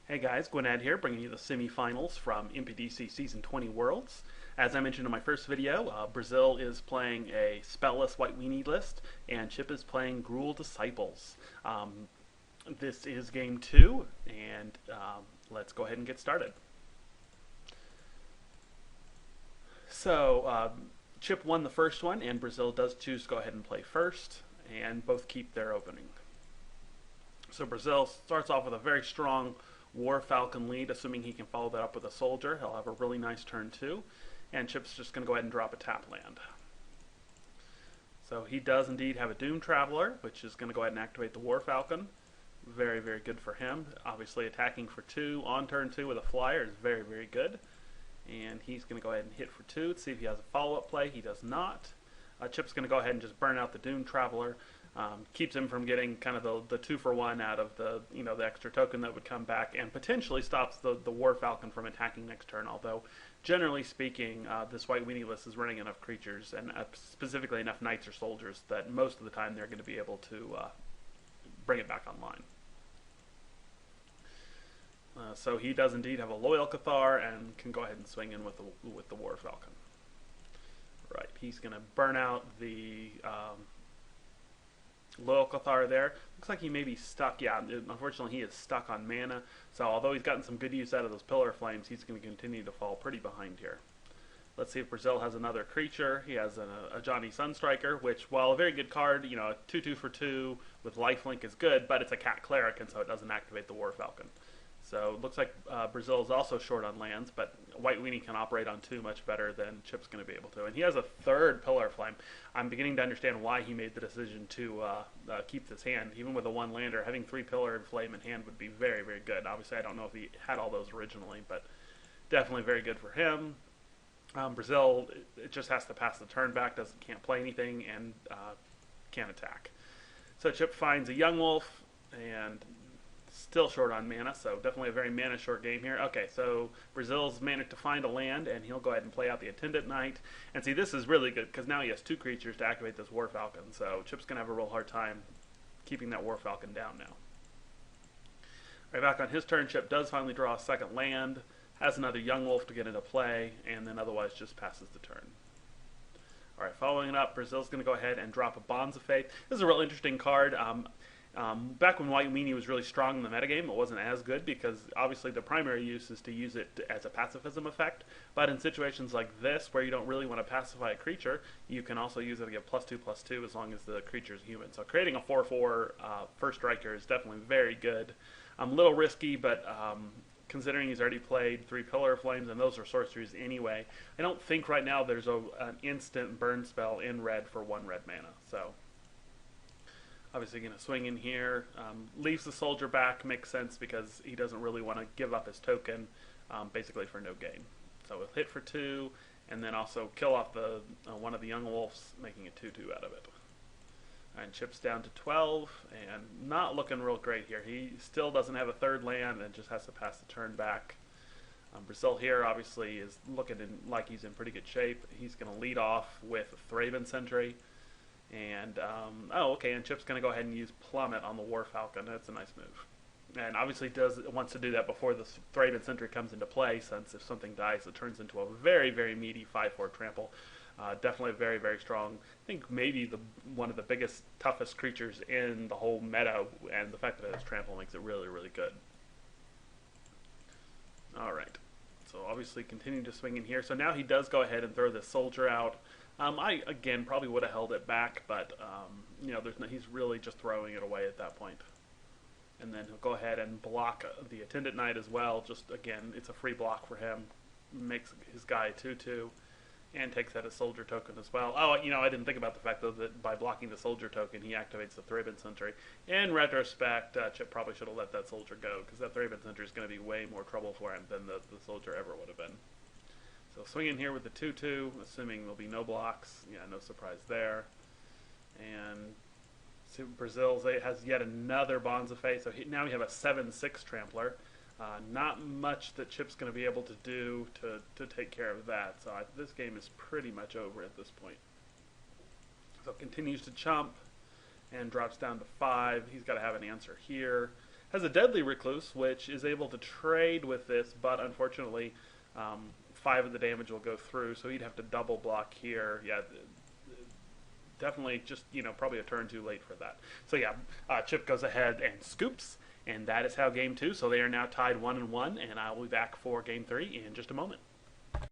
Hey guys, Gwyned here, bringing you the semifinals from MPDC Season 20 Worlds. As I mentioned in my first video, Brazil is playing a spellless white weenie list, and Chip is playing Gruul Disciples. This is game 2, and let's go ahead and get started. So, Chip won the first one, and Brazil does choose to go ahead and play first, and both keep their opening. So Brazil starts off with a very strong War Falcon lead, assuming he can follow that up with a soldier. He'll have a really nice turn too. And Chip's just going to go ahead and drop a tap land. So he does indeed have a Doom Traveler, which is going to go ahead and activate the War Falcon. Very, very good for him. Obviously attacking for 2 on turn 2 with a flyer is very, very good. And he's going to go ahead and hit for 2 to see if he has a follow-up play. He does not. Chip's going to go ahead and just burn out the Doom Traveler. Keeps him from getting kind of the 2-for-1 out of the the extra token that would come back, and potentially stops the War Falcon from attacking next turn. Although, generally speaking, this white weenie list is running enough creatures, and specifically enough knights or soldiers, that most of the time they're going to be able to bring it back online. So he does indeed have a Loyal Cathar and can go ahead and swing in with the War Falcon. Right, he's going to burn out the Loyal Cathar there. Looks like he may be stuck. Yeah, unfortunately he is stuck on mana. So although he's gotten some good use out of those Pillar Flames, he's going to continue to fall pretty behind here. Let's see if Brazil has another creature. He has a Johnny Sunstriker, which, while a very good card, a 2/2 for 2 with lifelink is good, but it's a Cat Cleric, and so it doesn't activate the War Falcon. So it looks like Brazil is also short on lands, but White Weenie can operate on 2 much better than Chip's going to be able to. And he has a 3rd Pillar Flame. I'm beginning to understand why he made the decision to keep this hand. Even with a 1-lander, having 3 Pillar and Flame in hand would be very, very good. Obviously, I don't know if he had all those originally, but definitely very good for him. Brazil, it just has to pass the turn back, can't play anything, and can't attack. So Chip finds a Young Wolf, and still short on mana, so definitely a very mana short game here. Okay, so Brazil's managed to find a land, and he'll go ahead and play out the Attendant Knight. And see, this is really good, because now he has 2 creatures to activate this War Falcon, so Chip's going to have a real hard time keeping that War Falcon down now. Right back on his turn, Chip does finally draw a 2nd land, has another Young Wolf to get into play, and then otherwise just passes the turn. Alright, following it up, Brazil's going to go ahead and drop a Bonds of Faith. This is a real interesting card. Back when White Weenie was really strong in the metagame, it wasn't as good because obviously the primary use is to use it as a pacifism effect. But in situations like this, where you don't really want to pacify a creature, you can also use it to get +2/+2 as long as the creature is human. So creating a 4/4 first striker is definitely very good. A little risky, but considering he's already played 3 Pillar of Flames, and those are sorceries anyway, I don't think right now there's an instant burn spell in red for 1 red mana. So obviously going to swing in here, leaves the soldier back, makes sense because he doesn't really want to give up his token, basically for no gain. So we'll hit for 2, and then also kill off the one of the Young Wolves, making a 2/2 out of it. And Chip's down to 12, and not looking real great here. He still doesn't have a 3rd land and just has to pass the turn back. Brazil here obviously is looking like he's in pretty good shape. He's going to lead off with Thraben Sentry. And, and Chip's going to go ahead and use Plummet on the War Falcon. That's a nice move. And obviously wants to do that before the Thraben Sentry comes into play, since if something dies, it turns into a very, very meaty 5/4 trample. Definitely very, very strong. I think maybe one of the biggest, toughest creatures in the whole meta, and the fact that it has trample makes it really, really good. Alright, so obviously continue to swing in here. So now he does go ahead and throw the soldier out. I, again, probably would have held it back, but, he's really just throwing it away at that point. And then he'll go ahead and block the Attendant Knight as well. Just, again, it's a free block for him. Makes his guy a 2/2, and takes out a soldier token as well. Oh, I didn't think about the fact, though, that by blocking the soldier token, he activates the Thraben Sentry. In retrospect, Chip probably should have let that soldier go, because that Thraben Sentry is going to be way more trouble for him than the soldier ever would have been. So swing in here with the 2/2, assuming there'll be no blocks. Yeah, no surprise there. And so Brazil has yet another Bonds of Faith. So now we have a 7/6 Trampler. Not much that Chip's going to be able to do to take care of that. So this game is pretty much over at this point. So continues to chump and drops down to 5. He's got to have an answer here. Has a deadly recluse, which is able to trade with this, but unfortunately, 5 of the damage will go through, so he'd have to double block here. Yeah, definitely just, probably a turn too late for that. So yeah, Chip goes ahead and scoops, and that is how game 2. So they are now tied 1-1, and I will be back for game 3 in just a moment.